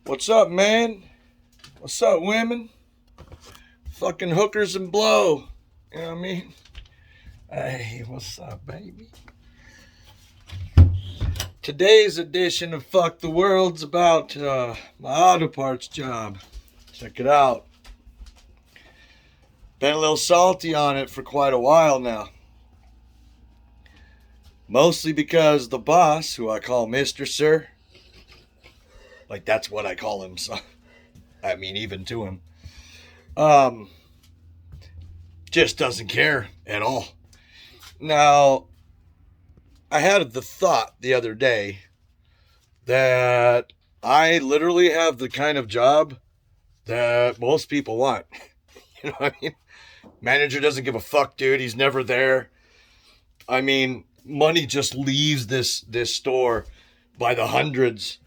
What's up, man? What's up, women? Fucking hookers and blow. You know what I mean? Hey, what's up, baby? Today's edition of Fuck the World's about my auto parts job. Check it out. Been a little salty on it for quite a while now. Mostly because the boss, who I call Mr. Sir, like that's what I call him, so I mean even to him, just doesn't care at all. Now, I had the thought the other day that I literally have the kind of job that most people want. You know what I mean? Manager doesn't give a fuck, dude. He's never there. I mean, money just leaves this store by the hundreds.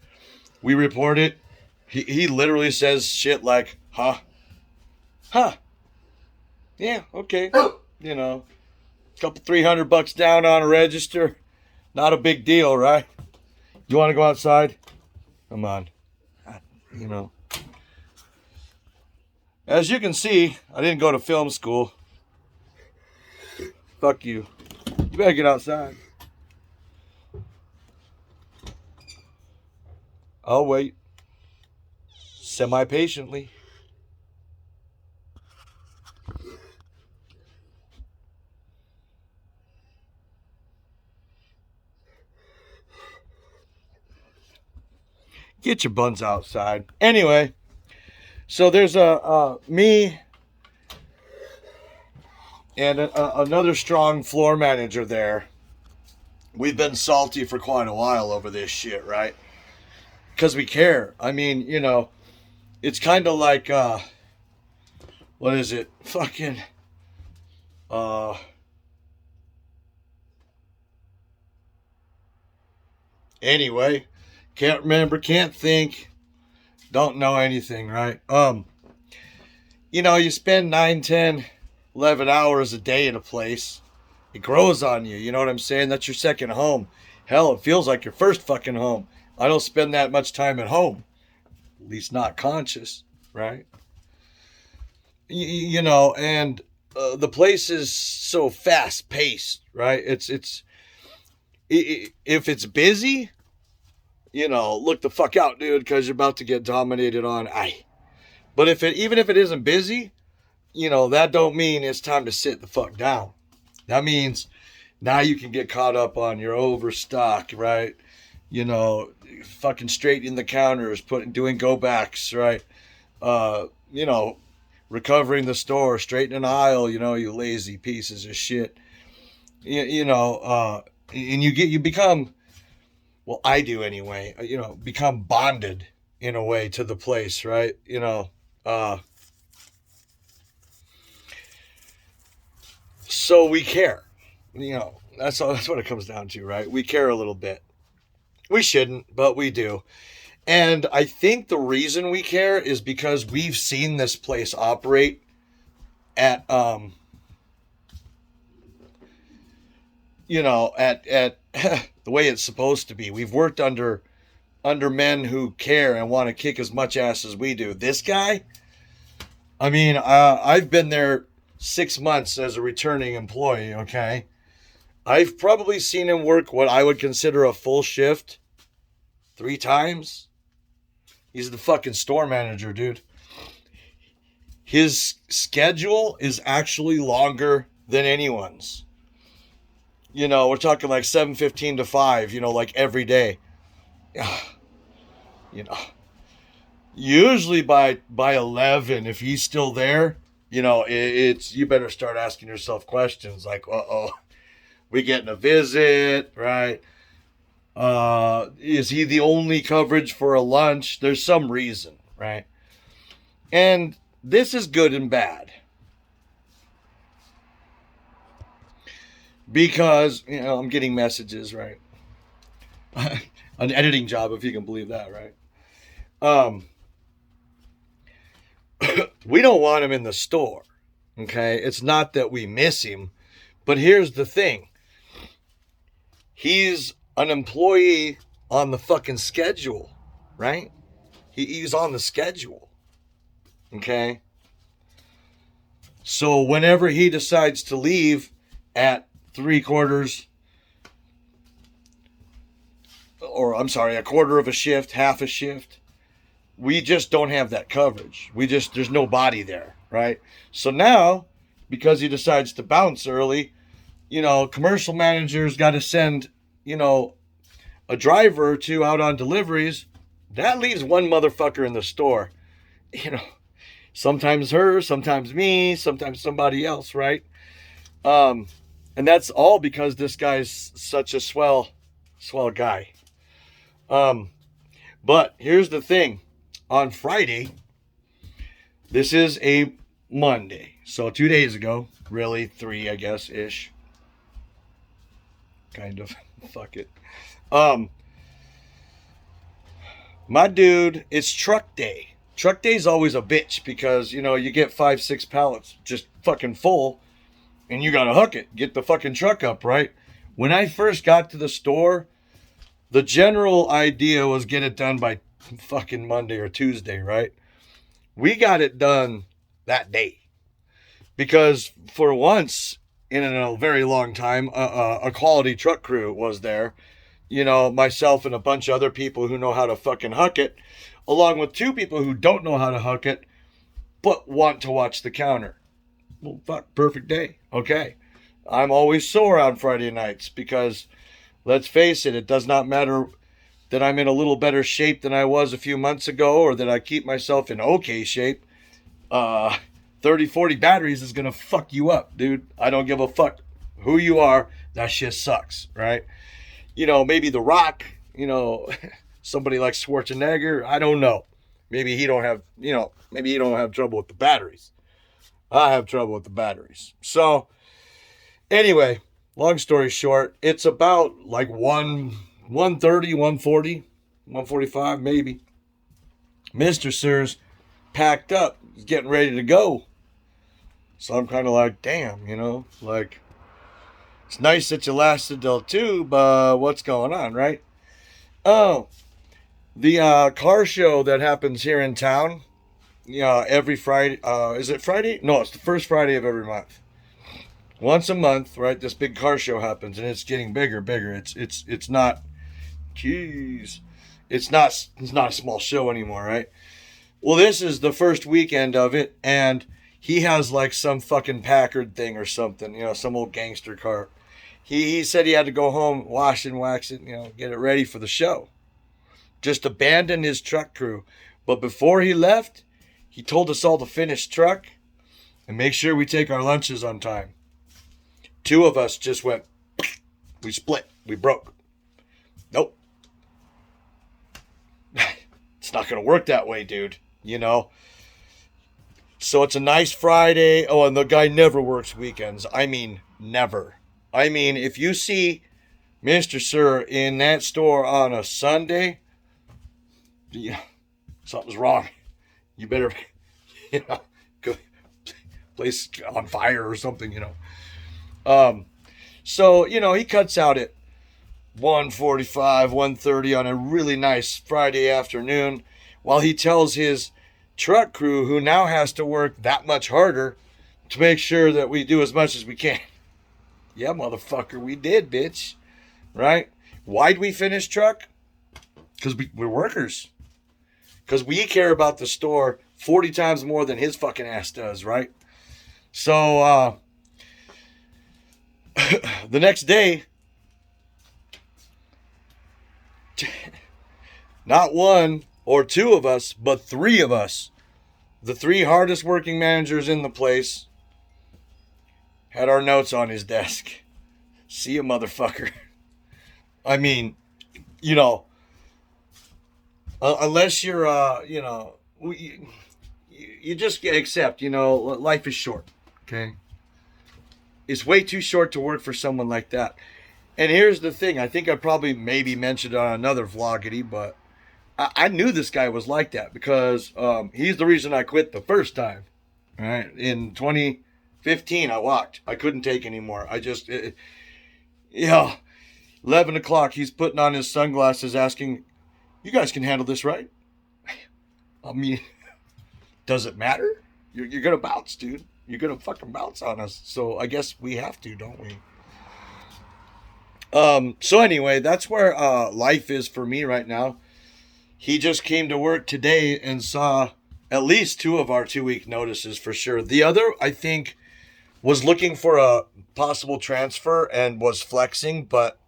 We report it. He literally says shit like, huh? Huh. Yeah, okay. You know, a couple $300 down on a register. Not a big deal, right? You want to go outside? Come on. You know. As you can see, I didn't go to film school. Fuck you. You better get outside. I'll wait. Semi-patiently. Get your buns outside. Anyway, so there's me and another strong floor manager there. We've been salty for quite a while over this shit, right? Because we care. I mean, you know, it's kind of like, what is it? Fucking, anyway, can't remember, can't think, don't know anything, right? You know, you spend 9, 10, 11 hours a day in a place. It grows on you. You know what I'm saying? That's your second home. Hell, it feels like your first fucking home. I don't spend that much time at home. At least not conscious, right? You know, and the place is so fast paced, right? If it's busy, you know, look the fuck out, dude, because you're about to get dominated on. But even if it isn't busy, you know, that don't mean it's time to sit the fuck down. That means now you can get caught up on your overstock, right? You know, fucking straightening the counters, doing go backs, right? You know, recovering the store, straightening an aisle, you know, you lazy pieces of shit. You know, and you become, well, I do anyway, you know, become bonded in a way to the place, right? You know, so we care, you know, that's what it comes down to, right? We care a little bit. We shouldn't, but we do. And I think the reason we care is because we've seen this place operate at, you know, at the way it's supposed to be. We've worked under men who care and want to kick as much ass as we do. This guy, I mean, I've been there 6 months as a returning employee, okay? I've probably seen him work what I would consider a full shift 3 times. He's the fucking store manager, dude. His schedule is actually longer than anyone's. You know, we're talking like 7:15 to 5, you know, like every day. You know, usually by 11, if he's still there, you know, it's you better start asking yourself questions like, uh-oh, we getting a visit, right? Is he the only coverage for a lunch? There's some reason, right? And this is good and bad. Because, you know, I'm getting messages, right? An editing job, if you can believe that, right? We don't want him in the store, okay? It's not that we miss him, but here's the thing. He's an employee on the fucking schedule, right? He's on the schedule. Okay? So whenever he decides to leave at 3/4, or I'm sorry, a quarter of a shift, half a shift, we just don't have that coverage. There's no body there, right? So now, because he decides to bounce early, commercial managers got to send, a driver or two out on deliveries. That leaves one motherfucker in the store. Sometimes her, sometimes me, sometimes somebody else, right? And that's all because this guy's such a swell guy. But here's the thing. On Friday, this is a Monday. So 2 days ago, really 3, I guess, ish. Kind of. Fuck it. My dude, it's truck day. Truck day's always a bitch because, you get 5-6 pallets just fucking full and you gotta hook it. Get the fucking truck up, right? When I first got to the store, the general idea was get it done by fucking Monday or Tuesday, right? We got it done that day because for once in a very long time, a quality truck crew was there. Myself and a bunch of other people who know how to fucking huck it, along with 2 people who don't know how to huck it, but want to watch the counter. Well, fuck, perfect day. Okay. I'm always sore on Friday nights because, let's face it, it does not matter that I'm in a little better shape than I was a few months ago or that I keep myself in okay shape. 30, 40 batteries is going to fuck you up, dude. I don't give a fuck who you are. That shit sucks, right? Maybe The Rock, somebody like Schwarzenegger, I don't know. Maybe he don't have trouble with the batteries. I have trouble with the batteries. So, anyway, long story short, it's about like 130, 140, 145 maybe. Mr. Sir's packed up. He's getting ready to go. So I'm kind of like, damn, it's nice that you lasted till 2, but what's going on, right? Oh, the car show that happens here in town, every Friday. Is it Friday? No, it's the first Friday of every month. Once a month, right? This big car show happens, and it's getting bigger. It's not. Jeez, it's not a small show anymore, right? Well, this is the first weekend of it, and he has like some fucking Packard thing or something, some old gangster car. He said he had to go home, wash and wax it, get it ready for the show. Just abandon his truck crew. But before he left, he told us all to finish truck and make sure we take our lunches on time. 2 of us just went, we split, we broke. Nope. It's not going to work that way, dude. So it's a nice Friday. Oh, and the guy never works weekends. I mean, never. I mean, if you see Mr. Sir in that store on a Sunday, something's wrong. You better, go place on fire or something, So, he cuts out at 1:45, 1:30 on a really nice Friday afternoon while he tells his truck crew, who now has to work that much harder, to make sure that we do as much as we can. Yeah, motherfucker, we did, bitch. Right? Why'd we finish truck? Because we're workers. Because we care about the store 40 times more than his fucking ass does, right? So, the next day, not 1 or 2 of us, but 3 of us, the 3 hardest working managers in the place, had our notes on his desk. See ya, motherfucker. I mean, unless you're, you just accept, life is short, okay? It's way too short to work for someone like that. And here's the thing. I think I probably maybe mentioned it on another vlogity, but I knew this guy was like that because he's the reason I quit the first time. All right. In 2015, I walked. I couldn't take anymore. 11 o'clock, he's putting on his sunglasses asking, you guys can handle this, right? I mean, does it matter? You're going to bounce, dude. You're going to fucking bounce on us. So I guess we have to, don't we? So anyway, that's where life is for me right now. He just came to work today and saw at least 2 of our 2-week notices for sure. The other, I think, was looking for a possible transfer and was flexing, but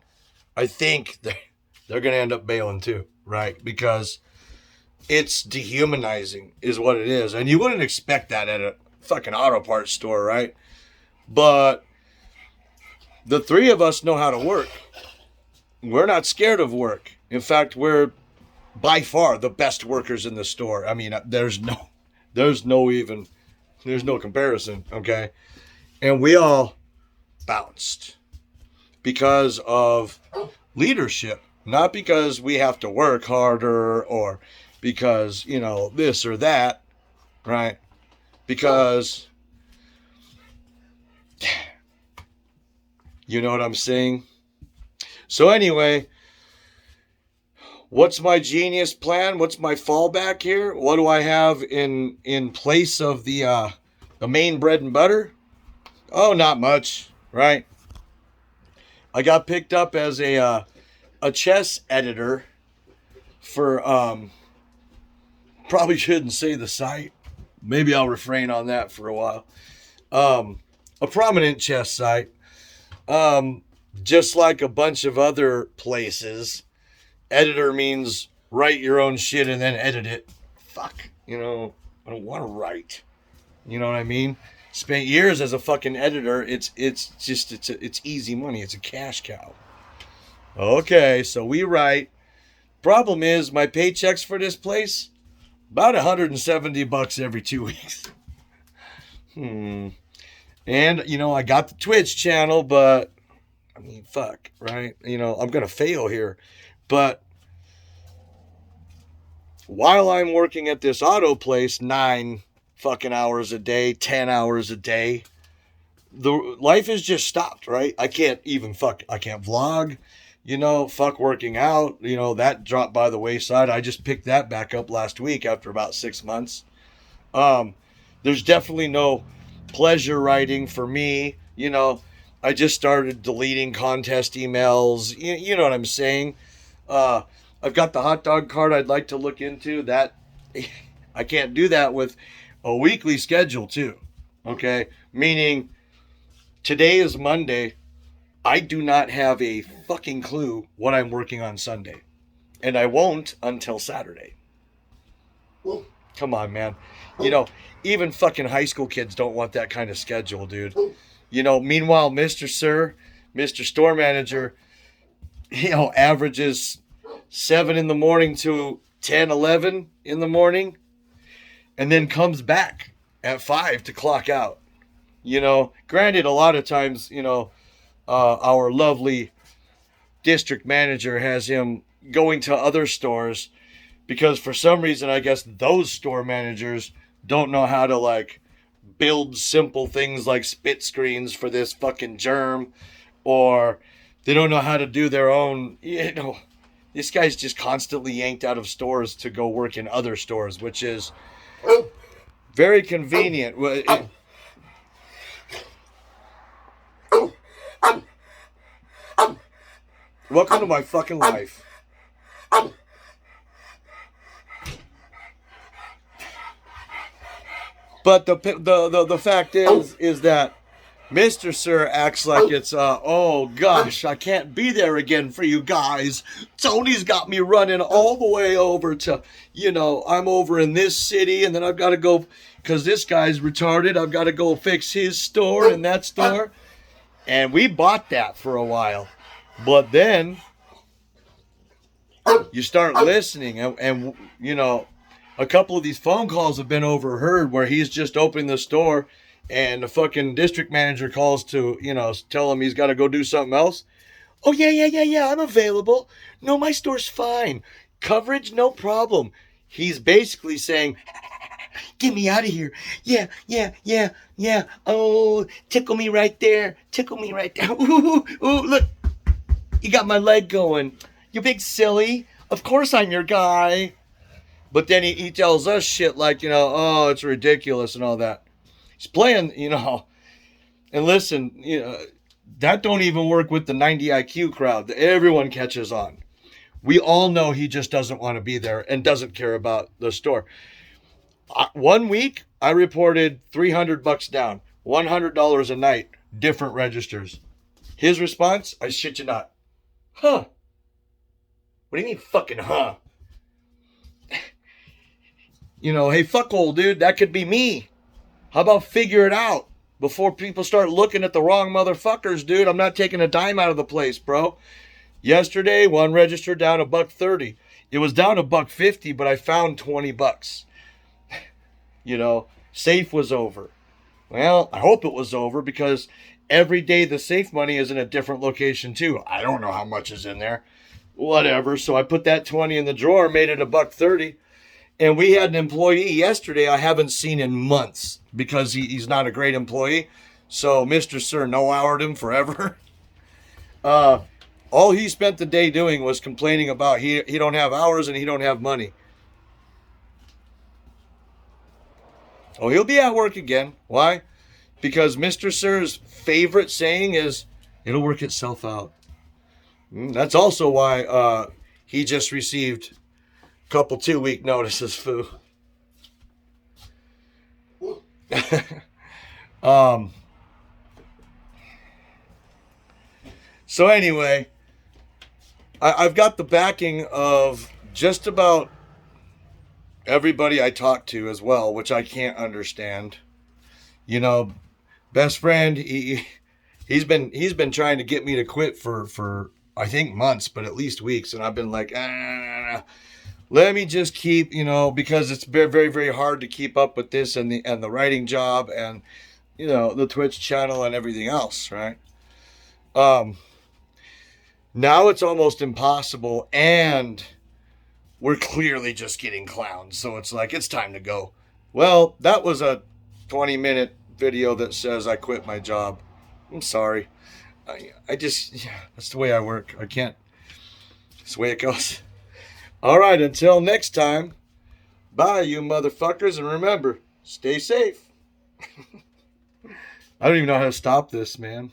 I think they're going to end up bailing too, right? Because it's dehumanizing is what it is. And you wouldn't expect that at a fucking auto parts store, right? But the 3 of us know how to work. We're not scared of work. In fact, we're by far the best workers in the store. I mean, there's no comparison, okay? And we all bounced because of leadership, not because we have to work harder or because, this or that, right? Because, you know what I'm saying? So anyway, what's my genius plan? What's my fallback here? What do I have in place of the main bread and butter? Oh, not much, right? I got picked up as a chess editor for probably shouldn't say the site. Maybe I'll refrain on that for a while. A prominent chess site. Just like a bunch of other places, editor means write your own shit and then edit it. Fuck, I don't want to write. You know what I mean? Spent years as a fucking editor. It's easy money. It's a cash cow. Okay, so we write. Problem is, my paychecks for this place, about $170 every 2 weeks. And I got the Twitch channel, but I mean, fuck, right? I'm gonna fail here, but while I'm working at this auto place 9 fucking hours a day, 10 hours a day, the life has just stopped, right? I can't vlog, fuck working out, that dropped by the wayside. I just picked that back up last week after about 6 months. There's definitely no pleasure writing for me, I just started deleting contest emails, you know what I'm saying? I've got the hot dog cart I'd like to look into. That I can't do that with a weekly schedule too. Okay? Meaning today is Monday. I do not have a fucking clue what I'm working on Sunday. And I won't until Saturday. Come on, man. Even fucking high school kids don't want that kind of schedule, dude. Meanwhile, Mr. Store Manager, averages 7 in the morning to 10, 11 in the morning, and then comes back at 5 to clock out. Granted, a lot of times, our lovely district manager has him going to other stores because for some reason, I guess those store managers don't know how to build simple things like spit screens for this fucking germ, or they don't know how to do their own, this guy's just constantly yanked out of stores to go work in other stores, which is very convenient. Welcome to my fucking life. But the fact is that Mr. Sir acts like it's, oh gosh, I can't be there again for you guys. Tony's got me running all the way over to, I'm over in this city and then I've got to go, because this guy's retarded, I've got to go fix his store and that store. And we bought that for a while. But then you start listening and a couple of these phone calls have been overheard where he's just opening the store and the fucking district manager calls to, tell him he's got to go do something else. Oh, yeah, I'm available. No, my store's fine. Coverage, no problem. He's basically saying, get me out of here. Yeah. Oh, tickle me right there. Ooh, look. You got my leg going. You big silly. Of course I'm your guy. But then he tells us shit like, oh, it's ridiculous and all that. He's playing, and listen, that don't even work with the 90 IQ crowd that everyone catches on. We all know he just doesn't want to be there and doesn't care about the store. 1 week, I reported $300 down, $100 a night, different registers. His response, I shit you not. Huh. What do you mean fucking huh? Hey, fuck old dude, that could be me. How about figure it out before people start looking at the wrong motherfuckers, dude? I'm not taking a dime out of the place, bro. Yesterday, one register down $1.30. It was down $1.50, but I found $20. Safe was over. Well, I hope it was over because every day the safe money is in a different location too. I don't know how much is in there. Whatever. So I put that 20 in the drawer, made it $1.30. And we had an employee yesterday I haven't seen in months because he's not a great employee. So Mr. Sir no-houred him forever. All he spent the day doing was complaining about he don't have hours and he don't have money. Oh, he'll be at work again. Why? Because Mr. Sir's favorite saying is, it'll work itself out. That's also why he just received a couple 2-week notices, foo. So anyway, I've got the backing of just about everybody I talk to as well, which I can't understand. Best friend, he's been trying to get me to quit for I think months, but at least weeks, and I've been like, let me just keep, because it's very, very, very hard to keep up with this and the writing job and the Twitch channel and everything else, right? Now it's almost impossible, and we're clearly just getting clowned. So it's like, it's time to go. Well, that was a 20-minute video that says I quit my job. I'm sorry. That's the way I work. I can't. That's the way it goes. All right, until next time. Bye, you motherfuckers. And remember, stay safe. I don't even know how to stop this, man.